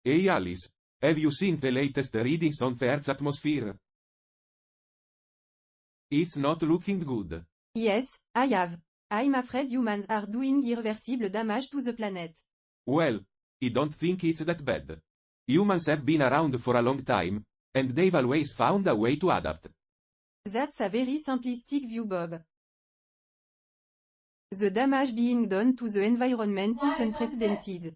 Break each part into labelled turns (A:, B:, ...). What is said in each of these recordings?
A: Hey Alice, have you seen the latest readings on the Earth's atmosphere? It's not looking good.
B: Yes, I have. I'm afraid humans are doing irreversible damage to the planet.
A: Well, I don't think it's that bad. Humans have been around for a long time, and they've always found a way to adapt.
B: That's a very simplistic view, Bob. The damage being done to the environment is unprecedented.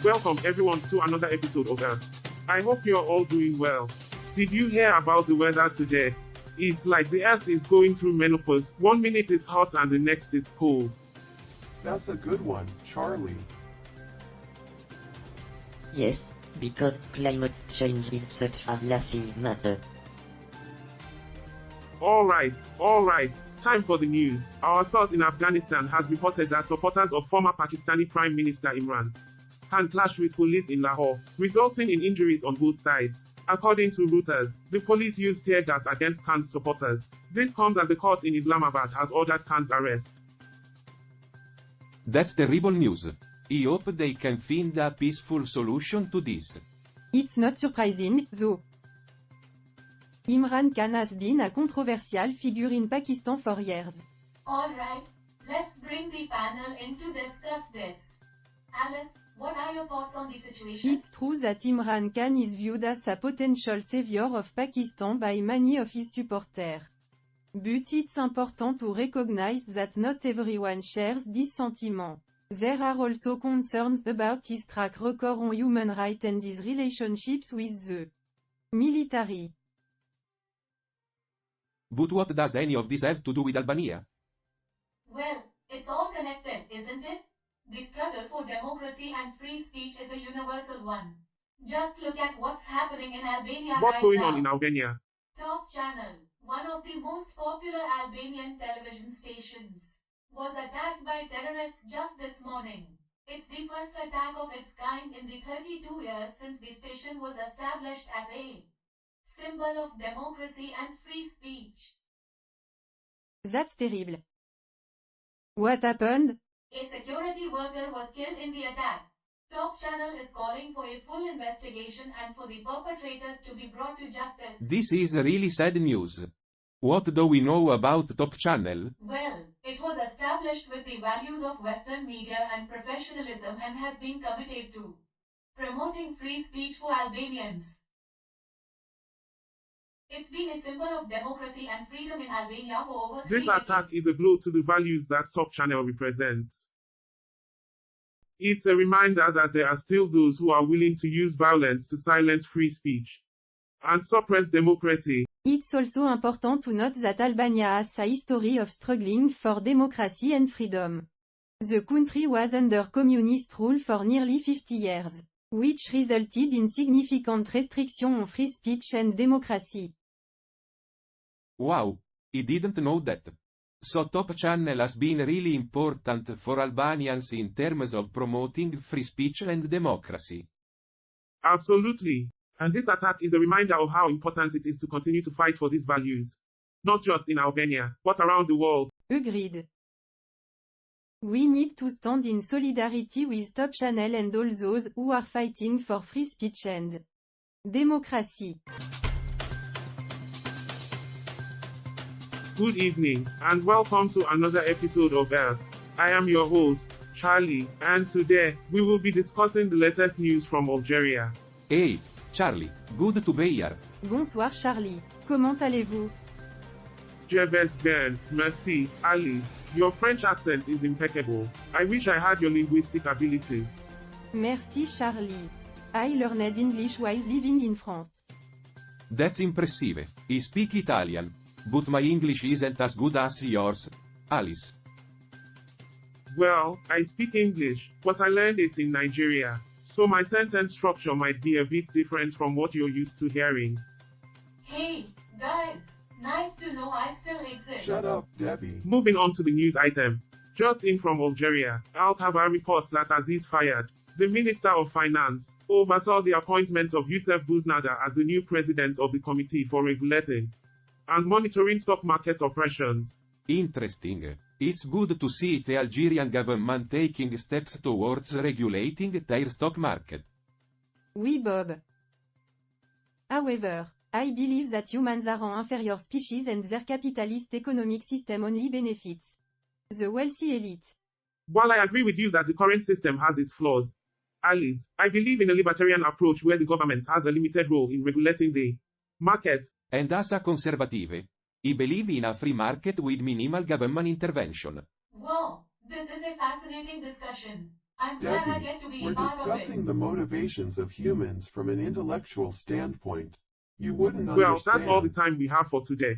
C: Welcome everyone to another episode of Earth. I hope you're all doing well. Did you hear about the weather today? It's like the Earth is going through menopause. 1 minute it's hot and the next it's cold.
D: That's a good one, Charlie.
E: Yes, because climate change is such a laughing matter.
C: Alright. Time for the news. Our source in Afghanistan has reported that supporters of former Pakistani Prime Minister Imran Khan clashed with police in Lahore, resulting in injuries on both sides. According to Reuters, the police used tear gas against Khan's supporters. This comes as a court in Islamabad has ordered Khan's arrest.
A: That's terrible news. I hope they can find a peaceful solution to this.
B: It's not surprising, though. Imran Khan has been a controversial figure in Pakistan for years.
F: Alright, let's bring the panel in to discuss this. Alice, what are your thoughts on the situation?
B: It's true that Imran Khan is viewed as a potential savior of Pakistan by many of his supporters. But it's important to recognize that not everyone shares this sentiment. There are also concerns about his track record on human rights and his relationships with the military.
A: But what does any of this have to do with Albania?
F: Well, it's all connected, isn't it? The struggle for democracy and free speech is a universal one. Just look at what's happening in Albania
C: What's
F: right
C: going
F: now.
C: on in Albania?
F: Top Channel, one of the most popular Albanian television stations, was attacked by terrorists just this morning. It's the first attack of its kind in the 32 years since the station was established as a symbol of democracy and free speech.
B: That's terrible. What happened?
F: A security worker was killed in the attack. Top Channel is calling for a full investigation and for the perpetrators to be brought to justice.
A: This is really sad news. What do we know about Top Channel?
F: Well, it was established with the values of Western media and professionalism and has been committed to promoting free speech for Albanians. It's been a symbol of democracy and freedom in Albania for over 3
C: This
F: decades.
C: attack is a blow to the values that Top Channel represents. It's a reminder that there are still those who are willing to use violence to silence free speech and suppress democracy.
B: It's also important to note that Albania has a history of struggling for democracy and freedom. The country was under communist rule for nearly 50 years, which resulted in significant restrictions on free speech and democracy.
A: Wow, I didn't know that. So Top Channel has been really important for Albanians in terms of promoting free speech and democracy.
C: Absolutely. And this attack is a reminder of how important it is to continue to fight for these values. Not just in Albania, but around the world.
B: Agreed. We need to stand in solidarity with Top Channel and all those who are fighting for free speech and democracy.
C: Good evening, and welcome to another episode of Earth. I am your host, Charlie, and today, we will be discussing the latest news from Algeria.
A: Hey, Charlie, good to be here.
B: Bonsoir Charlie, comment allez-vous?
C: Je vais bien, merci, Alice. Your French accent is impeccable. I wish I had your linguistic abilities.
B: Merci Charlie. I learned English while living in France.
A: That's impressive. I speak Italian, but my English isn't as good as yours, Alice.
C: Well, I speak English, but I learned it in Nigeria, so my sentence structure might be a bit different from what you're used to hearing.
F: Hey, guys, nice to know I still exist.
D: Shut up, Debbie.
C: Moving on to the news item. Just in from Algeria, Al-Kabar reports that Aziz fired The Minister of Finance oversaw the appointment of Youssef Bouznada as the new president of the Committee for Regulating and Monitoring Stock Market Operations.
A: Interesting. It's good to see the Algerian government taking steps towards regulating their stock market.
B: Oui Bob. However, I believe that humans are an inferior species and their capitalist economic system only benefits the wealthy elite.
C: While I agree with you that the current system has its flaws, Alice, I believe in a libertarian approach where the government has a limited role in regulating the market.
A: And as a conservative, I believe in a free market with minimal government intervention.
F: Wow, this is a fascinating discussion. I'm glad I
D: Debbie,
F: get to be
D: we're
F: a part of
D: discussing
F: it.
D: the motivations of humans from an intellectual standpoint. You wouldn't
C: Well,
D: understand.
C: that's all the time we have for today.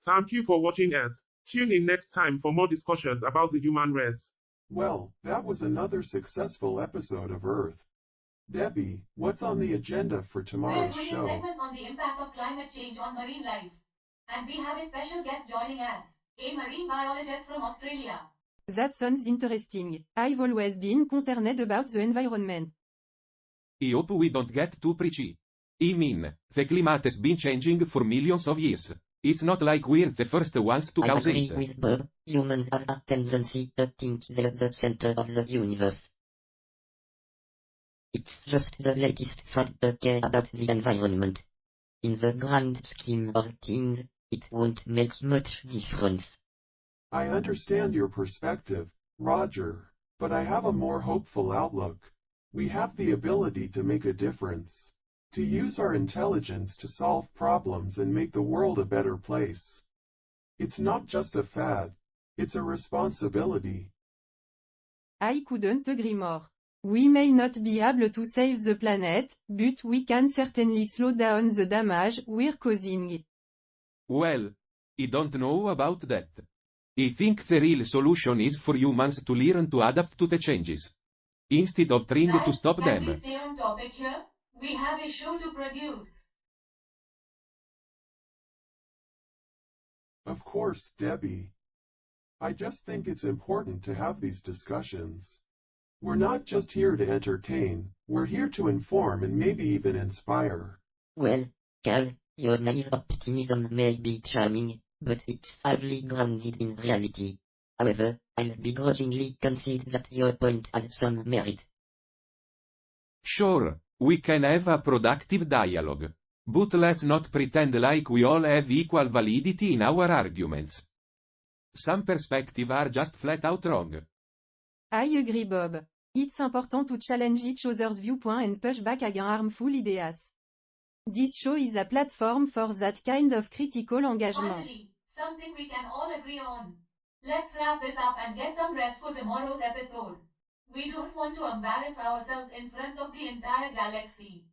C: Thank you for watching Earth. Tune in next time for more discussions about the human race.
D: Well, that was another successful episode of Earth. Debbie, what's on the agenda for
F: We're
D: tomorrow's
F: doing a
D: show?
F: segment on the impact of climate change on marine life. And we have a special guest joining us, a marine biologist from Australia.
B: That sounds interesting. I've always been concerned about the environment.
A: I hope we don't get too preachy. I mean, the climate has been changing for millions of years. It's not like we're the first ones to
E: I
A: cause
E: agree
A: it.
E: with Bob. Humans have a tendency to think they're the center of the universe. It's just the latest fad to care about the environment. In the grand scheme of things, it won't make much difference.
D: I understand your perspective, Roger, but I have a more hopeful outlook. We have the ability to make a difference, to use our intelligence to solve problems and make the world a better place. It's not just a fad, it's a responsibility.
B: I couldn't agree more. We may not be able to save the planet, but we can certainly slow down the damage we're causing.
A: Well, I don't know about that. I think the real solution is for humans to learn to adapt to the changes, instead of trying to
F: Guys,
A: stop
F: can
A: them.
F: we stay on topic here? We have a show to produce.
D: Of course, Debbie. I just think it's important to have these discussions. We're not just here to entertain, we're here to inform and maybe even inspire.
E: Well, Cal, your naive optimism may be charming, but it's hardly grounded in reality. However, I'll begrudgingly concede that your point has some merit.
A: Sure, we can have a productive dialogue. But let's not pretend like we all have equal validity in our arguments. Some perspectives are just flat out wrong.
B: I agree Bob. It's important to challenge each other's viewpoint and push back against harmful ideas. This show is a platform for that kind of critical engagement.
F: Finally, something we can all agree on. Let's wrap this up and get some rest for tomorrow's episode. We don't want to embarrass ourselves in front of the entire galaxy.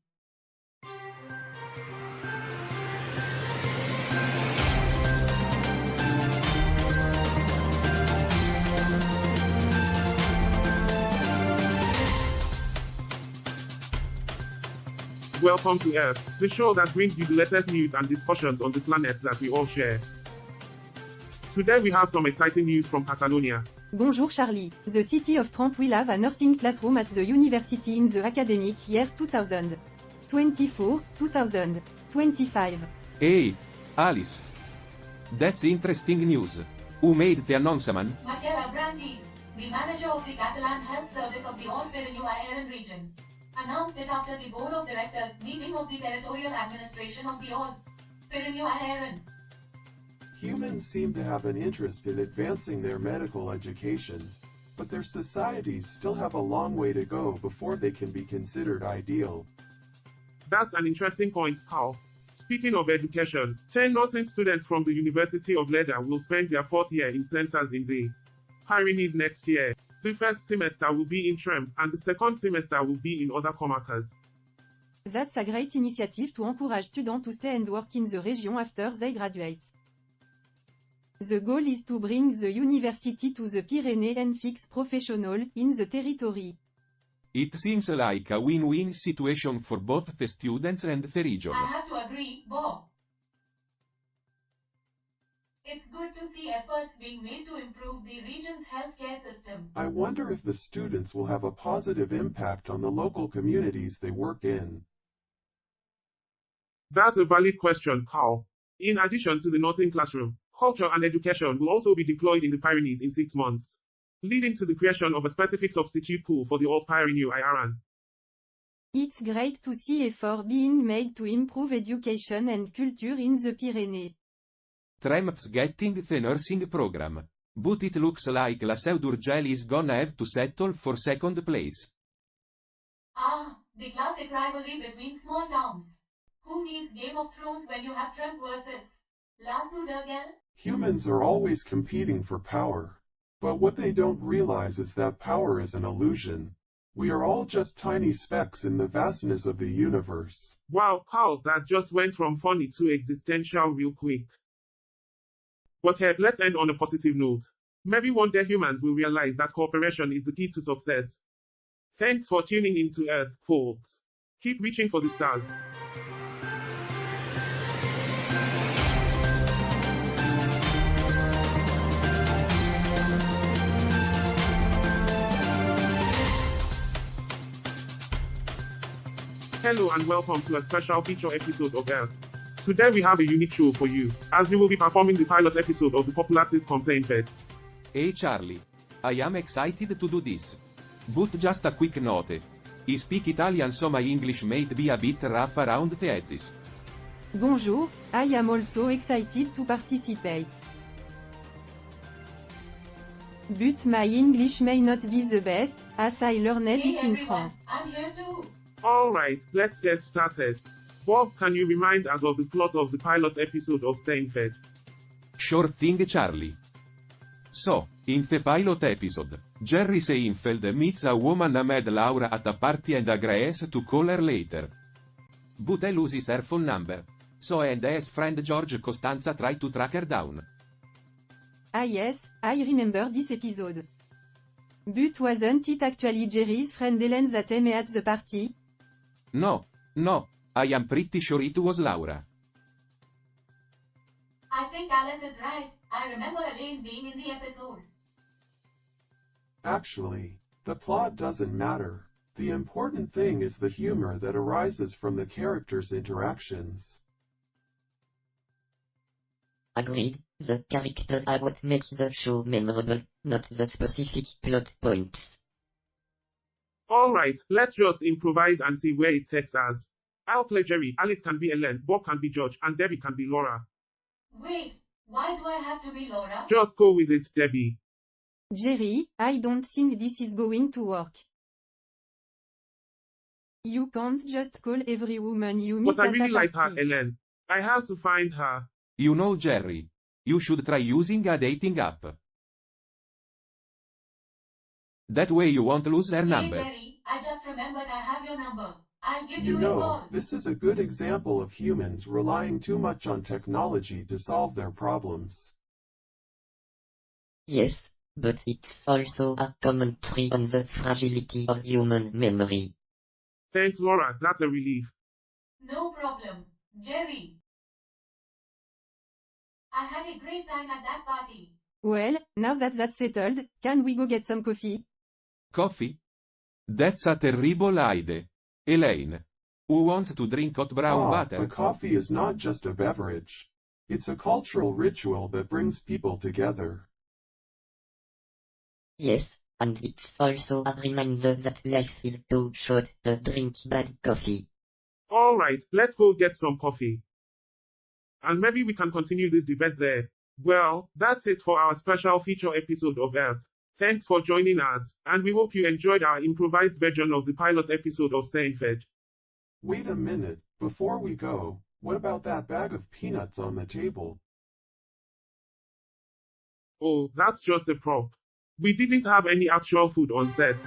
C: Welcome to Earth, the show that brings you the latest news and discussions on the planet that we all share. Today we have some exciting news from Catalonia.
B: Bonjour Charlie. The city of Trump will have a nursing classroom at the university in the academic year 2024-2025.
A: Hey, Alice. That's interesting news. Who made the announcement?
F: Michael Abrantes, the manager of the Catalan Health Service of the All-Pyrenees region, announced it after the Board of Directors meeting of the Territorial Administration of the All-Pyrenees.
D: Humans seem to have an interest in advancing their medical education, but their societies still have a long way to go before they can be considered ideal.
C: That's an interesting point, Carl. Speaking of education, 10 nursing students from the University of Lleida will spend their fourth year in centers in the Pyrenees next year. The first semester will be in Trem, and the second semester will be in other comarcas.
B: That's a great initiative to encourage students to stay and work in the region after they graduate. The goal is to bring the university to the Pyrenees and fix professional in the territory.
A: It seems like a win-win situation for both the students and the region.
F: I have to agree, Bob. It's good to see efforts being made to improve the region's healthcare system.
D: I wonder if the students will have a positive impact on the local communities they work in.
C: That's a valid question, Carl. In addition to the nursing classroom, culture and education will also be deployed in the Pyrenees in 6 months, leading to the creation of a specific substitute pool for the old Pyrenees Iran.
B: It's great to see effort being made to improve education and culture in the Pyrenees.
A: Tremps getting the nursing program. But it looks like La Seu d'Urgell is gonna have to settle for second place.
F: Ah, the classic rivalry between small towns. Who needs Game of Thrones when you have Trump versus La Seu d'Urgell?
D: Humans are always competing for power. But what they don't realize is that power is an illusion. We are all just tiny specks in the vastness of the universe.
C: Wow, Carl, that just went from funny to existential real quick. But hey, let's end on a positive note. Maybe one day humans will realize that cooperation is the key to success. Thanks for tuning into Earth, folks. Keep reaching for the stars. Hello and welcome to a special feature episode of Earth. Today we have a unique show for you, as we will be performing the pilot episode of the popular sitcom Seinfeld.
A: Hey Charlie. I am excited to do this. But just a quick note. I speak Italian so my English might be a bit rough around the edges.
B: Bonjour, I am also excited to participate. But my English may not be the best, as I learned
F: Hey
B: it in
F: everyone,
B: France.
F: I'm here too.
C: Alright, let's get started. Bob, can you remind us of the plot of the pilot episode of Seinfeld?
A: Sure thing Charlie. So, in the pilot episode, Jerry Seinfeld meets a woman named Laura at a party and agrees to call her later. But he loses her phone number. So and his friend George Costanza try to track her down.
B: Ah yes, I remember this episode. But wasn't it actually Jerry's friend Ellen that met at the party?
A: No, I am pretty sure it was Laura.
F: I think Alice is right. I remember Elaine being in the episode.
D: Actually, the plot doesn't matter. The important thing is the humor that arises from the characters' interactions.
E: Agreed, the characters are what makes the show memorable, not the specific plot points.
C: Alright, let's just improvise and see where it takes us. I'll play Jerry, Alice can be Ellen, Bob can be George, and Debbie can be Laura.
F: Wait, why do I have to be Laura?
C: Just go with it, Debbie.
B: Jerry, I don't think this is going to work. You can't just call every woman you meet
C: But I
B: at
C: really
B: a
C: like her,
B: party.
C: Ellen. I have to find her.
A: You know Jerry. You should try using a dating app. That way you won't lose her
F: Hey
A: number.
F: Jerry, I just remembered I have your number. I'll give
D: You
F: you a
D: know,
F: call.
D: this is a good example of humans relying too much on technology to solve their problems.
E: Yes, but it's also a commentary on the fragility of human memory.
C: Thanks, Laura, that's a relief.
F: No problem, Jerry. I had a great time at that party.
B: Well, now that that's settled, can we go get some coffee?
A: Coffee? That's a terrible idea. Elaine. Who wants to drink hot brown water?
D: But coffee is not just a beverage. It's a cultural ritual that brings people together.
E: Yes, and it's also a reminder that life is too short to drink bad coffee.
C: Alright, let's go get some coffee. And maybe we can continue this debate there. Well, that's it for our special feature episode of Earth. Thanks for joining us, and we hope you enjoyed our improvised version of the pilot episode of Seinfeld.
D: Wait a minute, before we go, what about that bag of peanuts on the table?
C: Oh, that's just a prop. We didn't have any actual food on set.